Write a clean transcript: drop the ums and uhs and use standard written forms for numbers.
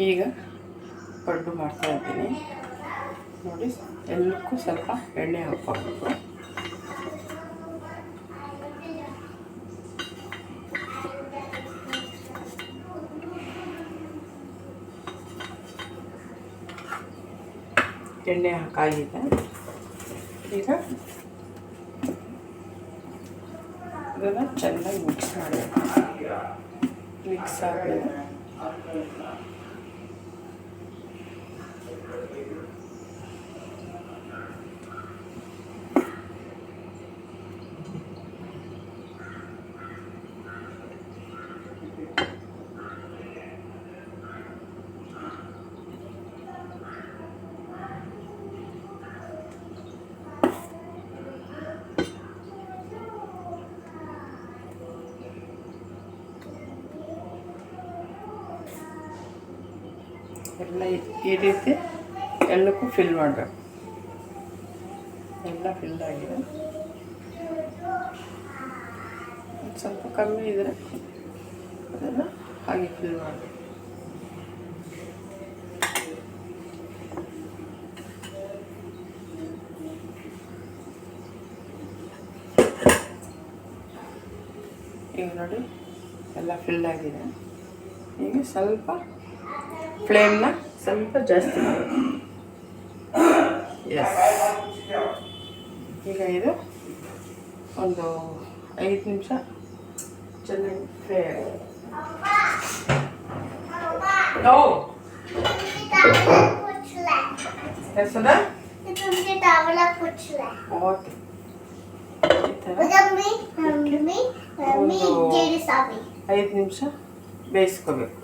ಈಗ ಪಡ್ಡು ಮಾಡ್ತಾ ಇದ್ದೀನಿ ನೋಡಿ. ಎಲ್ಲಕ್ಕೂ ಸ್ವಲ್ಪ ಎಣ್ಣೆ ಹಾಕ್ಕೋಬೇಕು. ಎಣ್ಣೆ ಹಾಕಾಗಿದೆ. ಈಗ ಇದನ್ನು ಚೆನ್ನಾಗಿ ಮಿಕ್ಸ್ ಮಾಡಬೇಕು. ಮಿಕ್ಸ್ ಆದಮೇಲೆ ಎಲ್ಲ ಈ ರೀತಿ ಎಲ್ಲಕ್ಕೂ ಫಿಲ್ ಮಾಡಬೇಕು. ಎಲ್ಲ ಫಿಲ್ ಆಗಿದೆ. ಸ್ವಲ್ಪ ಕಮ್ಮಿ ಇದ್ದರೆ ಅದನ್ನು ಹಾಗೆ ಫಿಲ್ ಮಾಡಬೇಕು. ಈಗ ನೋಡಿ ಎಲ್ಲ ಫಿಲ್ ಆಗಿದೆ. ಈಗ ಸ್ವಲ್ಪ ಫ್ಲೇಮ್ನ ಸ್ವಲ್ಪ ಜಾಸ್ತಿ ಮಾಡಬೇಕು. ಎಸ್, ಈಗ ಇದು ಒಂದು 5 ನಿಮಿಷ ಚೆನ್ನಾಗಿ ಫ್ರೈ ಆಗಿದೆ. ಓಕೆ, ಈ ಥರ 5 ನಿಮಿಷ ಬೇಯಿಸ್ಕೋಬೇಕು.